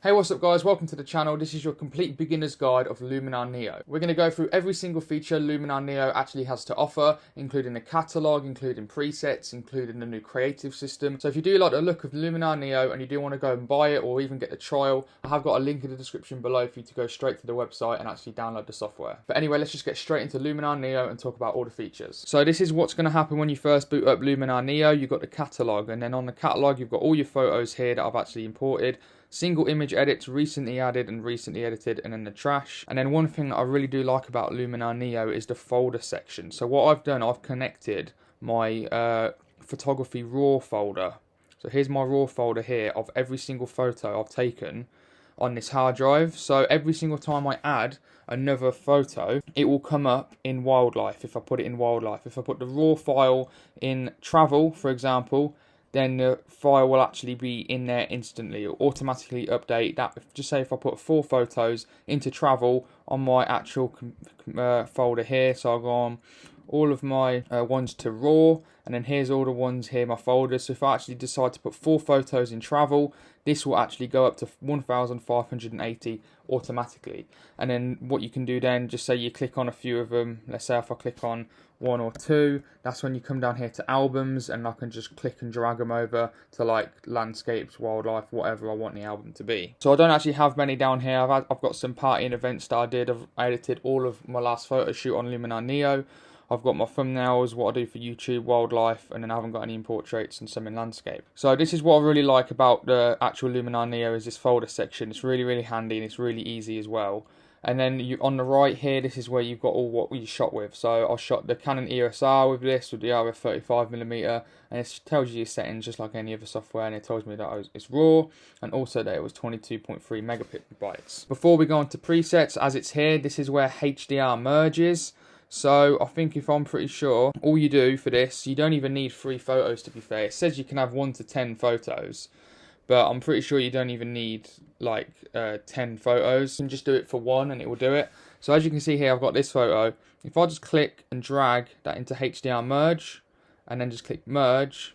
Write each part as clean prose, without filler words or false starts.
Hey, what's up guys, welcome to the channel. This is your complete beginner's guide of Luminar Neo. We're going to go through every single feature Luminar Neo actually has to offer, including the catalogue, including presets, including the new creative system. So if you do like the look of Luminar Neo and you do want to go and buy it or even get the trial, I have got a link in the description below for you to go straight to the website and actually download the software. But anyway, let's just get straight into Luminar Neo and talk about all the features. So this is what's going to happen when you first boot up Luminar Neo. You've got the catalogue, and then on the catalogue you've got all your photos here that I've actually imported. Single image edits, recently added and recently edited, and then the trash. And then one thing that I really do like about Luminar Neo is the folder section. So what I've done, I've connected my photography raw folder. So here's my raw folder here of every single photo I've taken on this hard drive. So every single time I add another photo, it will come up in wildlife if I put it in wildlife. If I put the raw file in travel, for example, then the file will actually be in there instantly. It'll automatically update that. Just say if I put 4 photos into travel on my actual folder here, so I'll go on all of my ones to raw, and then here's all the ones here, my folders. So if I actually decide to put 4 photos in travel, this will actually go up to 1,580 automatically. And then what you can do then, just say you click on a few of them. Let's say if I click on 1 or 2, that's when you come down here to albums, and I can just click and drag them over to like landscapes, wildlife, whatever I want the album to be. So I don't actually have many down here. I've got some party and events that I did. I edited all of my last photo shoot on Luminar Neo. I've got my thumbnails, what I do for YouTube, wildlife, and then I haven't got any in portraits and some in landscape. So this is what I really like about the actual Luminar Neo, is this folder section. It's really, really handy, and it's really easy as well. And then on the right here, this is where you've got all what you shot with. So I shot the Canon EOS R with this, with the RF 35mm, and it tells you your settings just like any other software, and it tells me that it's RAW, and also that it was 22.3 megabytes. Before we go on to presets, as it's here, this is where HDR merges. So I think, if I'm pretty sure, all you do for this, you don't even need 3 photos to be fair. It says you can have 1 to 10 photos, but I'm pretty sure you don't even need like 10 photos. You can just do it for 1 and it will do it. So as you can see here, I've got this photo. If I just click and drag that into HDR merge, and then just click merge,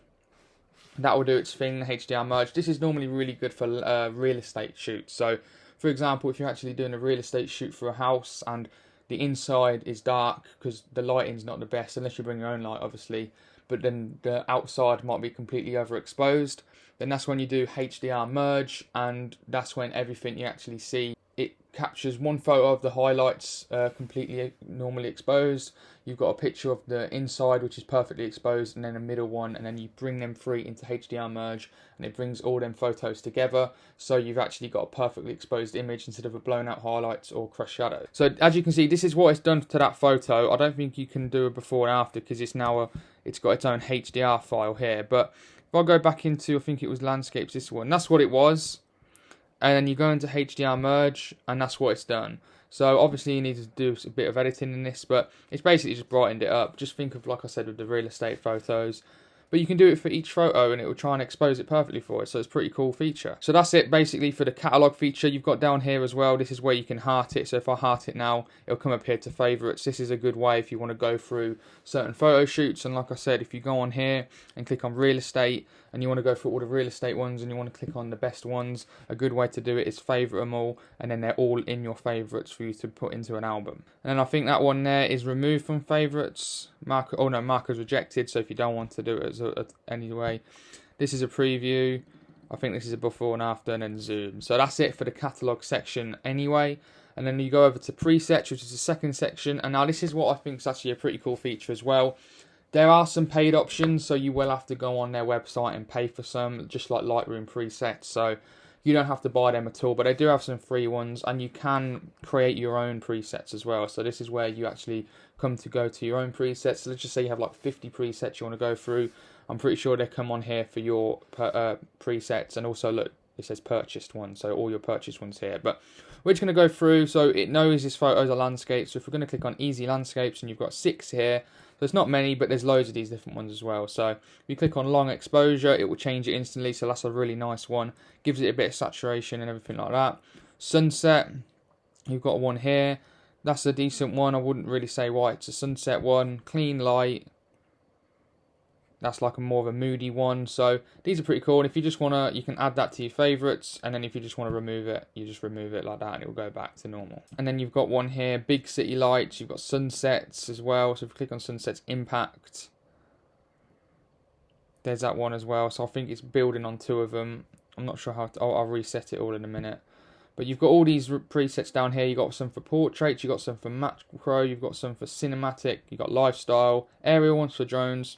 that will do its thing, HDR merge. This is normally really good for real estate shoots. So for example, if you're actually doing a real estate shoot for a house and the inside is dark because the lighting's not the best, unless you bring your own light obviously, but then the outside might be completely overexposed, then that's when you do HDR merge, and that's when everything you actually see, it captures one photo of the highlights completely normally exposed. You've got a picture of the inside which is perfectly exposed, and then a middle one, and then you bring them 3 into HDR merge, and it brings all them photos together, so you've actually got a perfectly exposed image instead of a blown out highlights or crushed shadow. So as you can see, this is what it's done to that photo. I don't think you can do a before and after because it's now it's got its own HDR file here. But if I go back into, I think it was landscapes, this one, that's what it was. And then you go into HDR merge, and that's what it's done. So obviously you need to do a bit of editing in this, but it's basically just brightened it up. Just think of, like I said, with the real estate photos. But you can do it for each photo, and it will try and expose it perfectly for it. So it's a pretty cool feature. So that's it basically for the catalogue feature. You've got down here as well, this is where you can heart it. So if I heart it now, it'll come up here to favourites. This is a good way if you want to go through certain photo shoots. And like I said, if you go on here and click on real estate, and you want to go through all the real estate ones, and you want to click on the best ones, a good way to do it is favourite them all, and then they're all in your favourites for you to put into an album. And then I think that one there is removed from favourites. Marker's rejected, so if you don't want to do it anyway. This is a preview. I think this is a before and after, and then zoom. So that's it for the catalogue section anyway. And then you go over to presets, which is the second section. And now this is what I think is actually a pretty cool feature as well. There are some paid options, so you will have to go on their website and pay for some, just like Lightroom presets. So you don't have to buy them at all, but they do have some free ones, and you can create your own presets as well. So this is where you actually go to your own presets. So let's just say you have like 50 presets you want to go through. I'm pretty sure they come on here for your presets, and also look, it says purchased ones, so all your purchased ones here. But we're just going to go through, so it knows this photos are landscapes. So if we're going to click on easy landscapes, and you've got 6 here, so it's not many, but there's loads of these different ones as well. So if you click on long exposure, it will change it instantly, so that's a really nice one. Gives it a bit of saturation and everything like that. Sunset, you've got one here. That's a decent one. I wouldn't really say why it's a sunset one. Clean light. That's like a more of a moody one. So these are pretty cool. And if you just want to, you can add that to your favorites. And then if you just want to remove it, you just remove it like that and it will go back to normal. And then you've got one here, big city lights. You've got sunsets as well. So if you click on sunsets, impact. There's that one as well. So I think it's building on 2 of them. I'm not sure how to, I'll reset it all in a minute. But you've got all these presets down here. You've got some for portraits, you've got some for macro, you've got some for cinematic, you've got lifestyle, aerial ones for drones,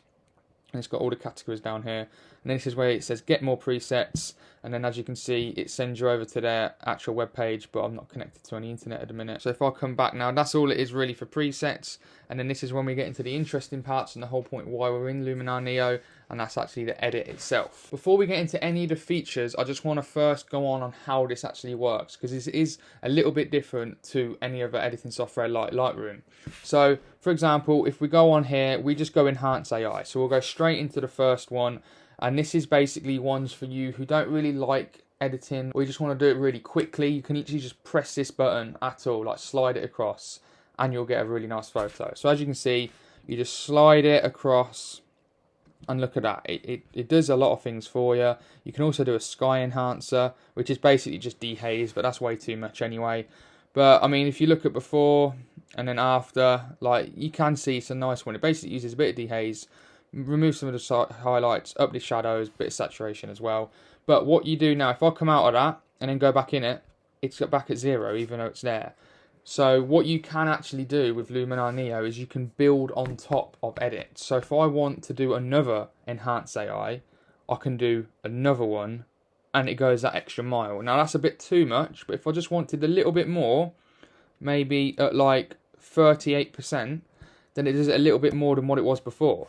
and it's got all the categories down here. And then this is where it says get more presets, and then as you can see, it sends you over to their actual web page, but I'm not connected to any internet at the minute. So if I come back now, that's all it is really for presets. And then this is when we get into the interesting parts and the whole point why we're in Luminar Neo, and that's actually the edit itself. Before we get into any of the features, I just want to first go on how this actually works, because this is a little bit different to any other editing software like Lightroom. So for example, if we go on here, we just go enhance AI. So we'll go straight into the first one, and this is basically ones for you who don't really like editing, or you just want to do it really quickly. You can literally just press this button at all, like slide it across, and you'll get a really nice photo. So as you can see, you just slide it across, and look at that, it does a lot of things for you. You can also do a sky enhancer, which is basically just dehaze, but that's way too much anyway. But I mean, if you look at before and then after, like, you can see it's a nice one. It basically uses a bit of dehaze, remove some of the highlights, up the shadows, bit of saturation as well. But what you do now, if I come out of that and then go back in it, it's got back at 0 even though it's there. So what you can actually do with Luminar Neo is you can build on top of edits. So if I want to do another enhance AI, I can do another one, and it goes that extra mile. Now that's a bit too much, but if I just wanted a little bit more, maybe at like 38%, then it does it a little bit more than what it was before.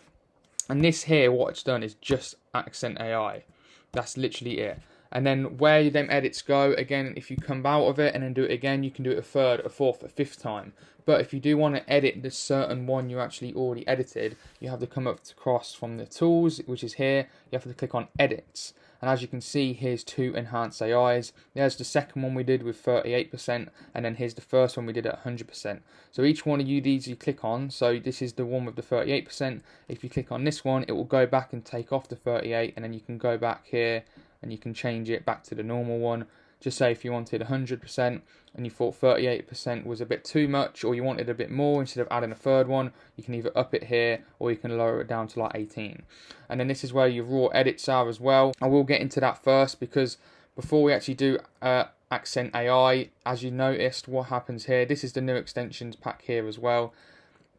And this here, what it's done is just accent AI. That's literally it. And then where them edits go, again, if you come out of it and then do it again, you can do it a third, a fourth, a fifth time. But if you do want to edit this certain one you actually already edited, you have to come up across from the tools, which is here. You have to click on edits. And as you can see, here's 2 enhanced AIs. There's the second one we did with 38%, and then here's the first one we did at 100%. So each one of these you click on, so this is the one with the 38%. If you click on this one, it will go back and take off the 38, and then you can go back here and you can change it back to the normal one. Just say if you wanted 100% and you thought 38% was a bit too much, or you wanted a bit more, instead of adding a third one, you can either up it here or you can lower it down to like 18. And then this is where your raw edits are as well. I will get into that first, because before we actually do accent AI, as you noticed, what happens here, this is the new extensions pack here as well.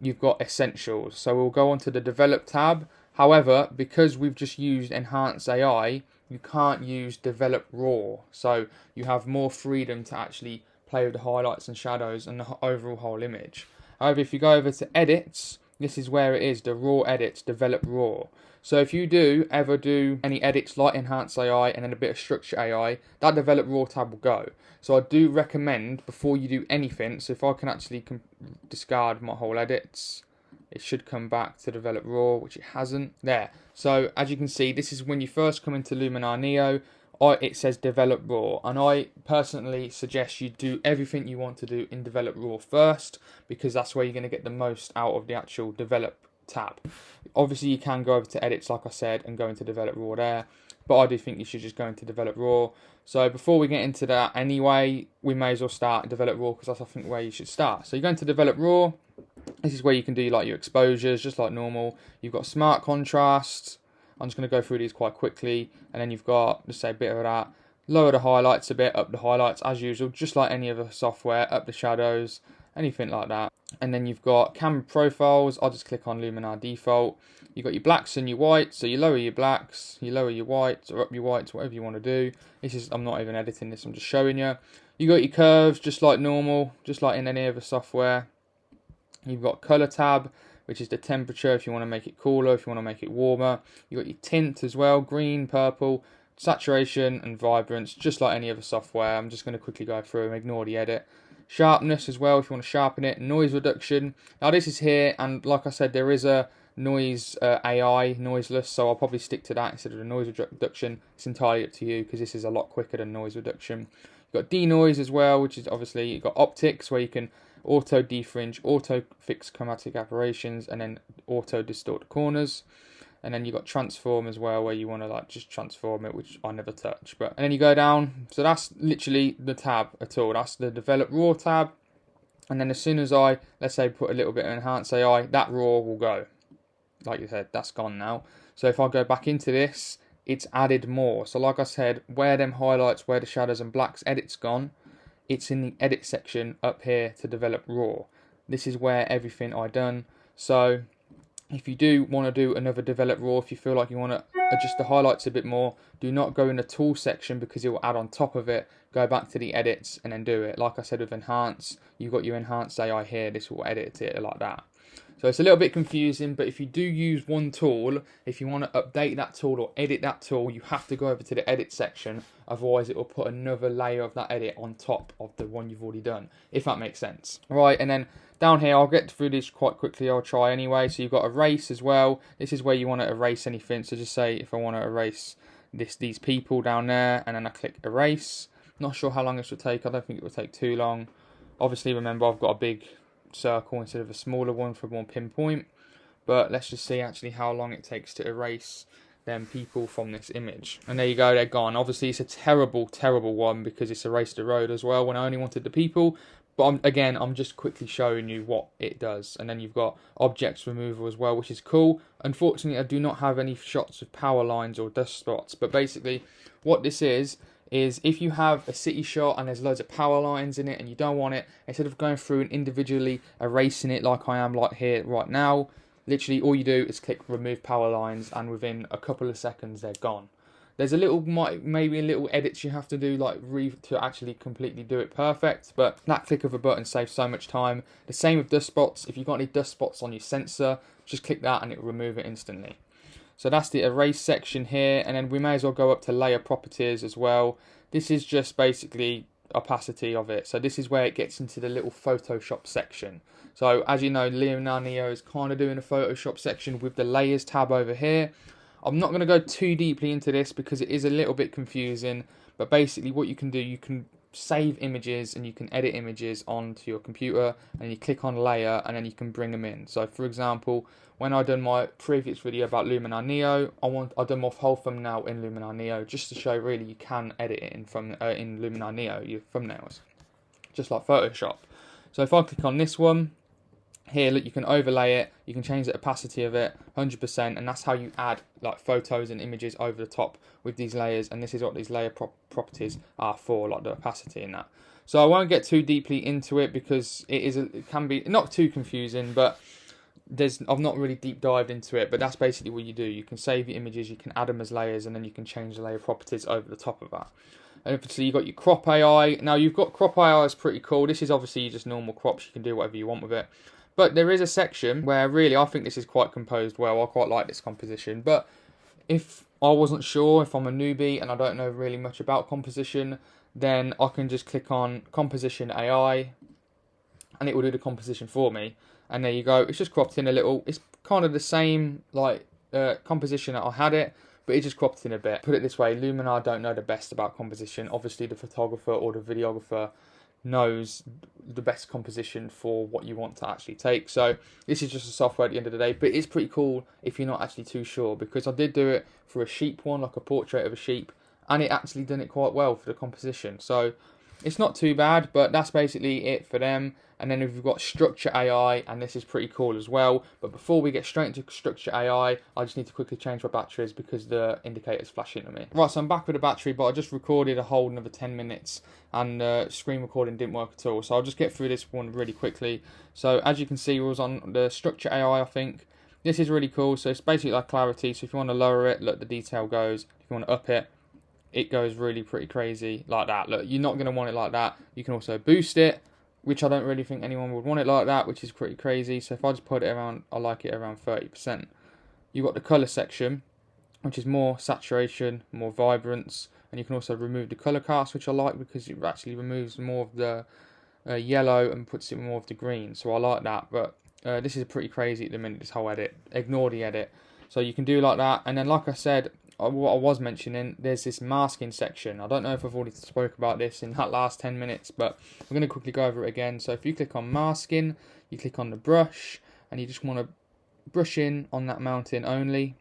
You've got essentials. So we'll go on to the develop tab. However, because we've just used enhance AI, you can't use develop raw, so you have more freedom to actually play with the highlights and shadows and the overall whole image. However, if you go over to edits, this is where it is, the raw edits, develop raw. So if you do ever do any edits like enhance AI and then a bit of structure AI, that develop raw tab will go. So I do recommend before you do anything, so if I can actually discard my whole edits, it should come back to develop raw, which it hasn't. There. So as you can see, this is when you first come into Luminar Neo, it says develop raw, and I personally suggest you do everything you want to do in develop raw first, because that's where you're going to get the most out of the actual develop tab. Obviously you can go over to edits like I said and go into develop raw there, but I do think you should just go into develop raw. So before we get into that anyway, we may as well start develop raw, because that's I think where you should start. So you go into develop raw. This is where you can do like your exposures, just like normal. You've got smart contrast. I'm just going to go through these quite quickly. And then you've got, just say a bit of that. Lower the highlights a bit, up the highlights as usual, just like any other software. Up the shadows, anything like that. And then you've got camera profiles. I'll just click on Luminar default. You've got your blacks and your whites. So you lower your blacks, you lower your whites, or up your whites, whatever you want to do. This is, I'm not even editing this, I'm just showing you. You got your curves, just like normal, just like in any other software. You've got color tab, which is the temperature if you want to make it cooler, if you want to make it warmer. You've got your tint as well, green, purple, saturation and vibrance, just like any other software. I'm just going to quickly go through and ignore the edit. Sharpness as well, if you want to sharpen it. Noise reduction. Now this is here, and like I said, there is a noise AI, noiseless, so I'll probably stick to that instead of the noise reduction. It's entirely up to you, because this is a lot quicker than noise reduction. You've got denoise as well, which is obviously, you've got optics, where you can auto defringe, auto fix chromatic aberrations, and then auto distort the corners. And then you got transform as well, where you want to like just transform it, which I never touch. But and then you go down. So that's literally the tab at all. That's the develop raw tab. And then as soon as I, let's say, put a little bit of enhance AI, that raw will go. Like you said, that's gone now. So if I go back into this, it's added more. So like I said, where them highlights, where the shadows and blacks edit's gone, it's in the edit section up here to develop raw. This is where everything I done. So if you do want to do another develop raw, if you feel like you want to adjust the highlights a bit more, do not go in the tool section because it will add on top of it. Go back to the edits and then do it. Like I said with enhance, you've got your enhanced AI here. This will edit it like that. So it's a little bit confusing, but if you do use one tool, if you want to update that tool or edit that tool, you have to go over to the edit section. Otherwise, it will put another layer of that edit on top of the one you've already done, if that makes sense. Right, and then down here, I'll get through this quite quickly. I'll try anyway. So you've got erase as well. This is where you want to erase anything. So just say if I want to erase these people down there, and then I click erase. Not sure how long this will take. I don't think it will take too long. Obviously, remember, I've got a big circle instead of a smaller one for more pinpoint. But let's just see actually how long it takes to erase them people from this image. And there you go, they're gone. Obviously, it's a terrible, terrible one because it's erased the road as well when I only wanted the people. But I'm just quickly showing you what it does. And then you've got objects removal as well, which is cool. Unfortunately, I do not have any shots of power lines or dust spots. But basically, what this is if you have a city shot and there's loads of power lines in it and you don't want it, instead of going through and individually erasing it like I am like here right now, literally all you do is click remove power lines and within a couple of seconds they're gone. There's a little, maybe a little edits you have to do to actually completely do it perfect, but that click of a button saves so much time. The same with dust spots. If you've got any dust spots on your sensor, just click that and it will remove it instantly. So that's the erase section here, and then we may as well go up to layer properties as well. This is just basically opacity of it. So this is where it gets into the little Photoshop section. So as you know, Luminar Neo is kind of doing a Photoshop section with the layers tab over here. I'm not going to go too deeply into this because it is a little bit confusing, but basically what you can do, you can save images and you can edit images onto your computer, and you click on layer and then you can bring them in. So for example, when I done my previous video about Luminar Neo, I done my whole thumbnail in Luminar Neo just to show really you can edit it in Luminar Neo, your thumbnails, just like Photoshop. So if I click on this one here, look, you can overlay it, you can change the opacity of it 100%, and that's how you add like photos and images over the top with these layers. And this is what these layer properties are for, like the opacity and that. So I won't get too deeply into it because it can be not too confusing, but I've not really deep dived into it. But that's basically what you do. You can save your images, you can add them as layers, and then you can change the layer properties over the top of that. And obviously you've got your crop AI. Now you've got crop AI is pretty cool. This is obviously just normal crops. You can do whatever you want with it. But there is a section where really I think this is quite composed well. I quite like this composition. But if I wasn't sure, if I'm a newbie and I don't know really much about composition, then I can just click on Composition AI and it will do the composition for me. And there you go. It's just cropped in a little. It's kind of the same like composition that I had it, but it just cropped in a bit. Put it this way, Luminar don't know the best about composition. Obviously the photographer or the videographer knows the best composition for what you want to actually take. So this is just a software at the end of the day, but it's pretty cool if you're not actually too sure, because I did do it for a sheep one, like a portrait of a sheep, and it actually done it quite well for the composition. So it's not too bad, but that's basically it for them. And then we've got Structure AI, and this is pretty cool as well. But before we get straight into Structure AI, I just need to quickly change my batteries because the indicator's flashing at me. Right, so I'm back with the battery, but I just recorded a whole another 10 minutes, and screen recording didn't work at all. So I'll just get through this one really quickly. So as you can see, we was on the Structure AI, I think. This is really cool. So it's basically like clarity. So if you want to lower it, look, the detail goes. If you want to up it, it goes really pretty crazy like that. Look, you're not going to want it like that. You can also boost it, which I don't really think anyone would want it like that, which is pretty crazy. So if I just put it around, I like it around 30%. You've got the colour section, which is more saturation, more vibrance, and you can also remove the colour cast, which I like because it actually removes more of the yellow and puts it more of the green. So I like that, but this is pretty crazy at the minute, this whole edit. Ignore the edit. So you can do like that, and then like I said, what I was mentioning, there's this masking section. I don't know if I've already spoke about this in that last 10 minutes, but I'm going to quickly go over it again. So if you click on masking, you click on the brush, and you just want to brush in on that mountain only.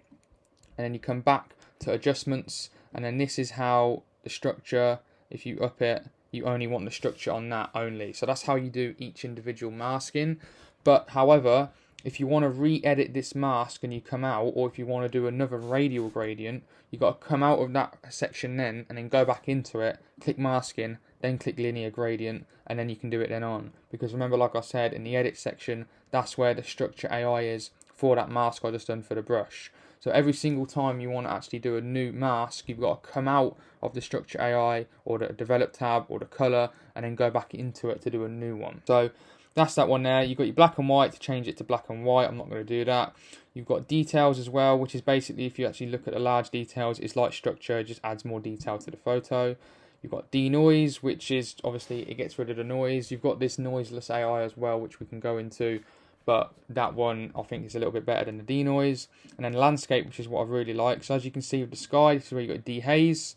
and then you come back to adjustments, and then this is how the structure, if you up it, you only want the structure on that only. So that's how you do each individual masking. But however, if you want to re-edit this mask and you come out, or if you want to do another radial gradient, you've got to come out of that section then, and then go back into it, click masking, then click linear gradient, and then you can do it then on. Because remember, like I said, in the edit section, that's where the structure AI is for that mask I just done for the brush. So every single time you want to actually do a new mask, you've got to come out of the structure AI or the develop tab or the color, and then go back into it to do a new one. So that's that one there. You've got your black and white to change it to black and white. I'm not going to do that. You've got details as well, which is basically, if you actually look at the large details, it's like structure, it just adds more detail to the photo. You've got denoise, which is obviously it gets rid of the noise. You've got this noiseless AI as well, which we can go into, but that one I think is a little bit better than the denoise. And then landscape, which is what I really like. So as you can see with the sky, this is where you got dehaze.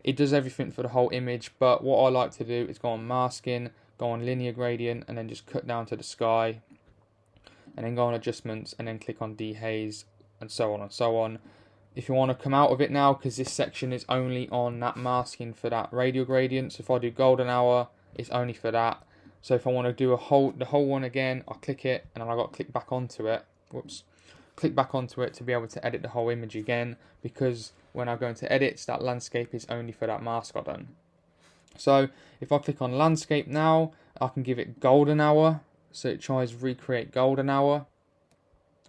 It does everything for the whole image, but what I like to do is go on masking, go on linear gradient, and then just cut down to the sky, and then go on adjustments, and then click on dehaze, and so on and so on. If you want to come out of it now, because this section is only on that masking for that radial gradient, so if I do golden hour, it's only for that. So if I want to do the whole one again, I click it, and then I got to click back onto it. Whoops. Click back onto it to be able to edit the whole image again, because when I go into edits, that landscape is only for that mask I've done. So if I click on landscape now, I can give it golden hour, so it tries recreate golden hour.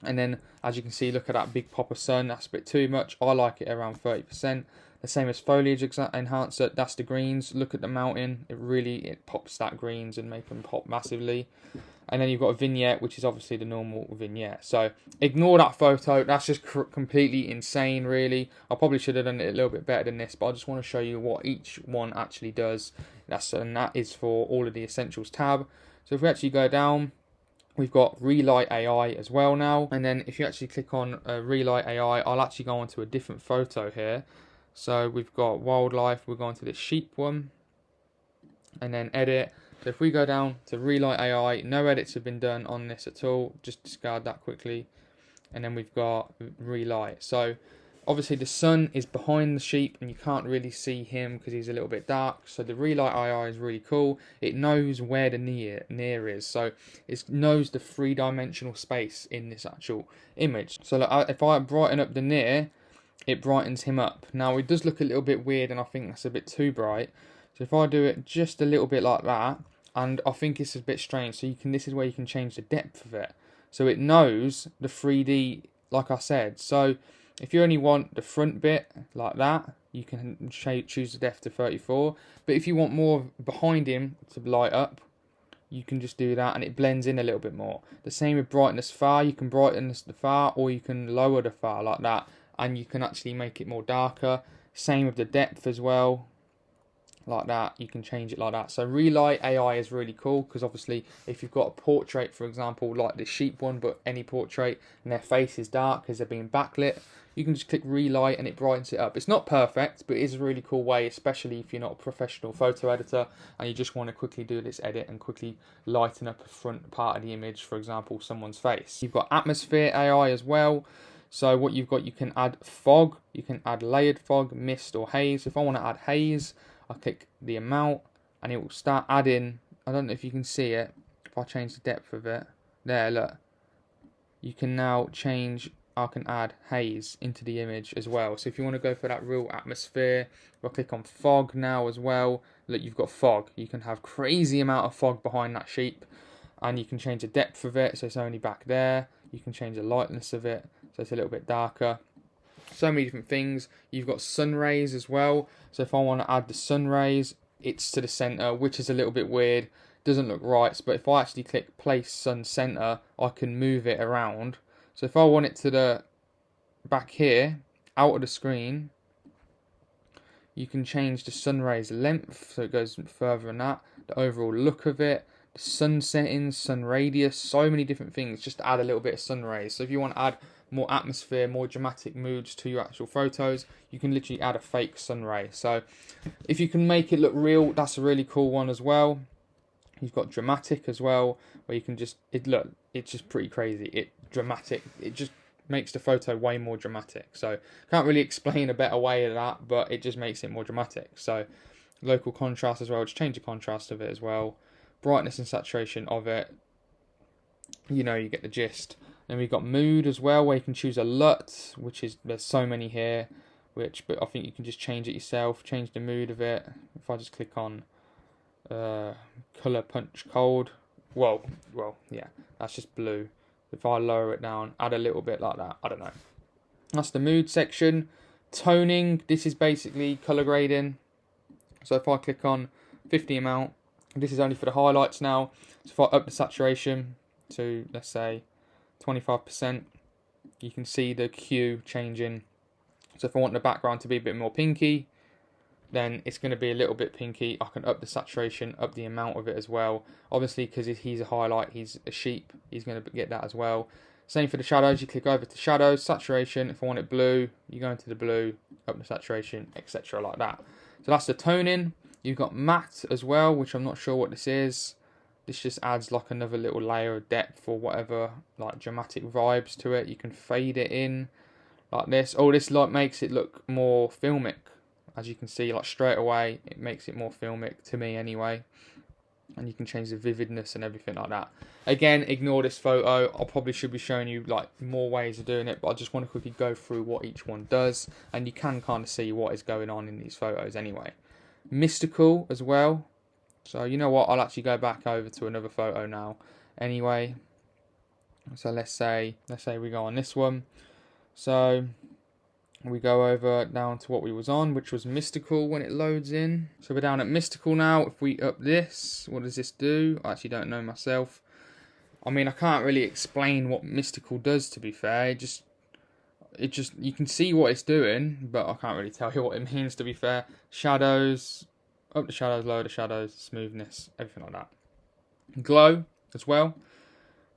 And then as you can see, look at that big pop of sun, that's a bit too much. I like it around 30%. The same as foliage enhancer, that's the greens. Look at the mountain, it pops that greens and make them pop massively. And then you've got a vignette, which is obviously the normal vignette. So ignore that photo, that's just completely insane really. I probably should have done it a little bit better than this, but I just want to show you what each one actually does. And that is for all of the essentials tab. So if we actually go down, we've got Relight AI as well now. And then if you actually click on Relight AI, I'll actually go on to a different photo here. So we've got wildlife, we're going to this sheep one, and then edit. So if we go down to Relight AI, no edits have been done on this at all, just discard that quickly. And then we've got Relight. So obviously the sun is behind the sheep and you can't really see him because he's a little bit dark. So the Relight AI is really cool. It knows where the near is. So it knows the three-dimensional space in this actual image. So look, if I brighten up the near, it brightens him up. Now it does look a little bit weird and I think that's a bit too bright. So if I do it just a little bit like that, and I think it's a bit strange, so this is where you can change the depth of it. So it knows the 3D, like I said. So if you only want the front bit like that, you can choose the depth to 34. But if you want more behind him to light up, you can just do that and it blends in a little bit more. The same with brightness far, you can brighten the far or you can lower the far like that, and you can actually make it more darker. Same with the depth as well. Like that, you can change it like that. So Relight AI is really cool because obviously if you've got a portrait, for example, like the sheep one, but any portrait and their face is dark because they're being backlit, you can just click Relight and it brightens it up. It's not perfect, but it is a really cool way, especially if you're not a professional photo editor and you just want to quickly do this edit and quickly lighten up a front part of the image, for example, someone's face. You've got atmosphere AI as well. So what you've got, you can add fog, you can add layered fog, mist or haze. If I want to add haze, I click the amount and it will start adding. I don't know if you can see it. If I change the depth of it, there, look. You can now change, I can add haze into the image as well. So if you want to go for that real atmosphere, I'll click on fog now as well. Look, you've got fog. You can have crazy amount of fog behind that sheep. And you can change the depth of it, so it's only back there. You can change the lightness of it, so it's a little bit darker. So many different things. You've got sun rays as well. So if I want to add the sun rays, it's to the center, which is a little bit weird. Doesn't look right. But if I actually click place sun center, I can move it around. So if I want it to the back here, out of the screen, you can change the sun rays length, so it goes further than that. The overall look of it, the sun settings, sun radius, so many different things just to add a little bit of sun rays. So if you want to add more atmosphere, more dramatic moods to your actual photos, you can literally add a fake sun ray. So if you can make it look real, that's a really cool one as well. You've got dramatic as well, where you can just, it's just pretty crazy. It dramatic, it just makes the photo way more dramatic. So can't really explain a better way of that, but it just makes it more dramatic. So local contrast as well, just change the contrast of it as well, brightness and saturation of it, you know, you get the gist. Then we've got mood as well, where you can choose a LUT, which is, there's so many here, but I think you can just change it yourself, change the mood of it. If I just click on color punch cold, well, yeah, that's just blue. If I lower it down, add a little bit like that, I don't know. That's the mood section. Toning, this is basically color grading. So if I click on 50 amount, this is only for the highlights now. So if I up the saturation to, let's say, 25%, you can see the hue changing. So if I want the background to be a bit more pinky, then it's going to be a little bit pinky. I can up the saturation, up the amount of it as well. Obviously, because he's a highlight, he's a sheep, he's going to get that as well. Same for the shadows, you click over to shadows, saturation. If I want it blue, you go into the blue, up the saturation, etc. like that. So that's the toning. You've got matte as well, which I'm not sure what this is. This just adds like another little layer of depth or whatever, like dramatic vibes to it. You can fade it in like this. Oh, this like makes it look more filmic. As you can see, like straight away, it makes it more filmic to me anyway. And you can change the vividness and everything like that. Again, ignore this photo. I probably should be showing you like more ways of doing it, but I just want to quickly go through what each one does, and you can kind of see what is going on in these photos anyway. Mystical as well. So you know what? I'll actually go back over to another photo now. Anyway, so let's say we go on this one. So we go over down to what we was on, which was mystical when it loads in. So we're down at mystical now. If we up this, what does this do? I actually don't know myself. I mean, I can't really explain what mystical does, to be fair. It just you can see what it's doing, but I can't really tell you what it means, to be fair. Shadows, up the shadows, lower the shadows, smoothness, everything like that. Glow as well.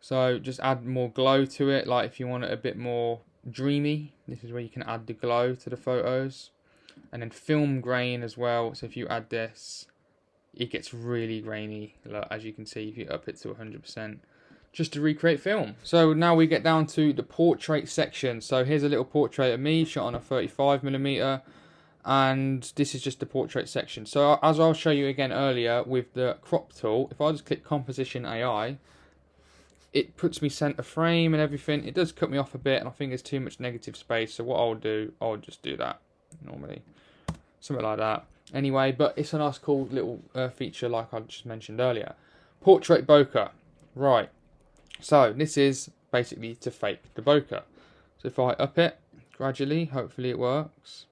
So just add more glow to it. Like if you want it a bit more dreamy, this is where you can add the glow to the photos. And then film grain as well. So if you add this, it gets really grainy, as you can see if you up it to 100%, just to recreate film. So now we get down to the portrait section. So here's a little portrait of me shot on a 35mm, and this is just the portrait section. So as I'll show you again earlier with the crop tool, if I just click composition AI, it puts me center frame and everything. It does cut me off a bit, and I think there's too much negative space. So what I'll do, I'll just do that normally, something like that. Anyway, but it's a nice, cool little feature, like I just mentioned earlier. Portrait bokeh, right? So this is basically to fake the bokeh. So if I up it gradually, hopefully it works.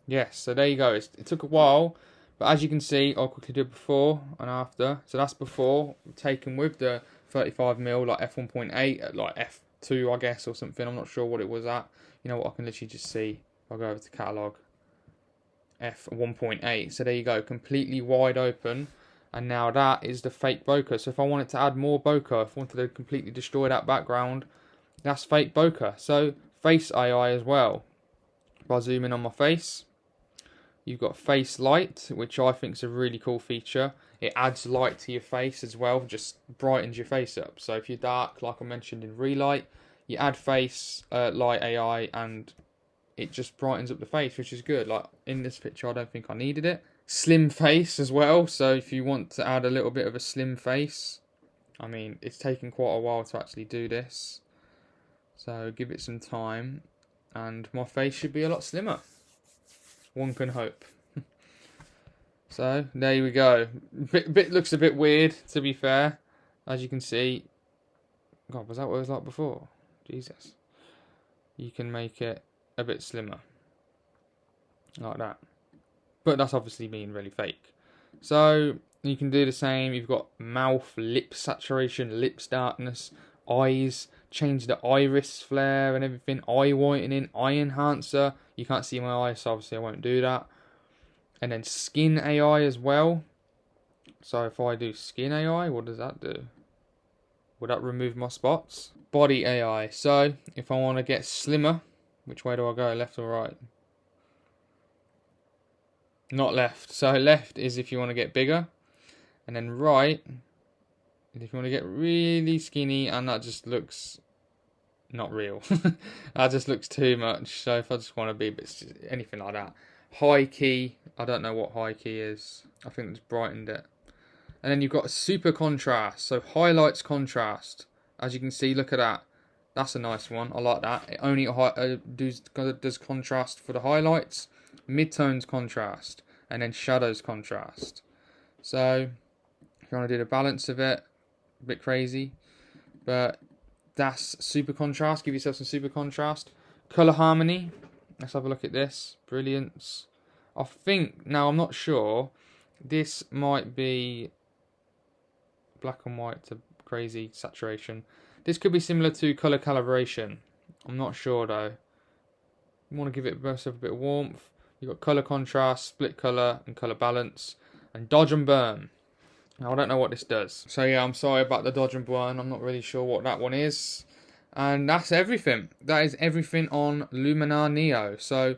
Yes, so there you go. It took a while, but as you can see, I'll quickly do before and after. So that's before, taken with the 35mm, like f1.8 at like f2, I guess, or something. I'm not sure what it was at. You know what? I can literally just see. I'll go over to catalog, f1.8. So there you go, completely wide open. And now that is the fake bokeh. So if I wanted to add more bokeh, if I wanted to completely destroy that background, that's fake bokeh. So face AI as well. If I zoom in on my face, you've got face light, which I think is a really cool feature. It adds light to your face as well, just brightens your face up. So if you're dark, like I mentioned in Relight, you add face light AI and it just brightens up the face, which is good. Like in this picture, I don't think I needed it. Slim face as well. So if you want to add a little bit of a slim face, I mean, it's taken quite a while to actually do this. So give it some time and my face should be a lot slimmer. One can hope. So there we go. Bit looks a bit weird, to be fair. As you can see. God, was that what it was like before? Jesus. You can make it a bit slimmer. Like that. But that's obviously being really fake. So you can do the same. You've got mouth, lip saturation, lips darkness, eyes, change the iris flare and everything, eye whitening, eye enhancer. You can't see my eyes, so obviously I won't do that. And then skin AI as well. So if I do skin AI, what does that do? Would that remove my spots? Body AI. So if I want to get slimmer, which way do I go? Left or right? Not left. So left is if you want to get bigger. And then right is if you want to get really skinny, and that just looks not real. That just looks too much. So if I just want to be a bit anything like that, high key. I don't know what high key is. I think it's brightened it. And then you've got a super contrast. So highlights contrast. As you can see, look at that. That's a nice one. I like that. It only does contrast for the highlights, midtones contrast, and then shadows contrast. So if you want to do the balance of it, a bit crazy, but that's super contrast. Give yourself some super contrast. Color harmony. Let's have a look at this. Brilliance. I think, now I'm not sure, this might be black and white to crazy saturation. This could be similar to color calibration. I'm not sure though. You want to give it a bit of warmth. You've got color contrast, split color, and color balance, and dodge and burn. Now I don't know what this does. So yeah, I'm sorry about the dodge and burn. I'm not really sure what that one is. And that's everything. That is everything on Luminar Neo. So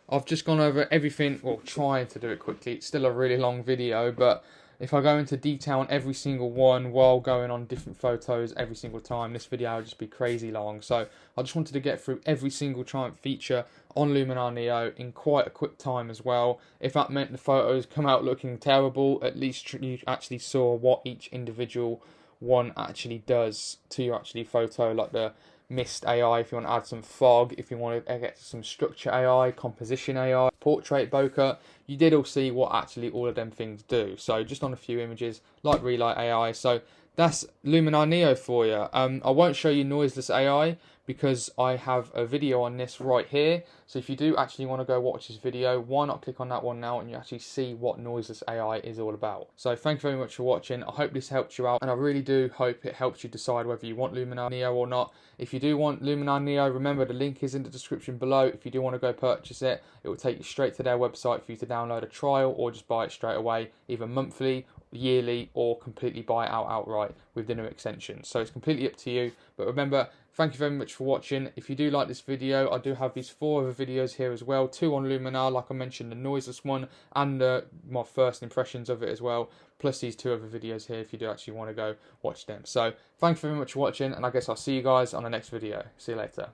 I've just gone over everything, well, trying to do it quickly. It's still a really long video, but if I go into detail on every single one while going on different photos every single time, this video would just be crazy long. So I just wanted to get through every single feature on Luminar Neo in quite a quick time as well. If that meant the photos come out looking terrible, at least you actually saw what each individual one actually does to your photo, like the mist AI, if you want to add some fog, if you want to get some structure AI, composition AI, portrait bokeh. You did all see what actually all of them things do. So just on a few images, like Relight AI. So that's Luminar Neo for you. I won't show you noiseless AI because I have a video on this right here. So if you do actually want to go watch this video, why not click on that one now and you actually see what noiseless AI is all about. So thank you very much for watching. I hope this helped you out, and I really do hope it helps you decide whether you want Luminar Neo or not. If you do want Luminar Neo, remember the link is in the description below. If you do want to go purchase it, it will take you straight to their website for you to download a trial or just buy it straight away, either monthly, yearly, or completely buy it out outright with the new extension. So it's completely up to you. But remember, thank you very much for watching. If you do like this video, I do have these 4 other videos here as well. 2 on Luminar, like I mentioned, the noiseless one, and my first impressions of it as well. Plus these 2 other videos here if you do actually want to go watch them. So thank you very much for watching, and I guess I'll see you guys on the next video. See you later.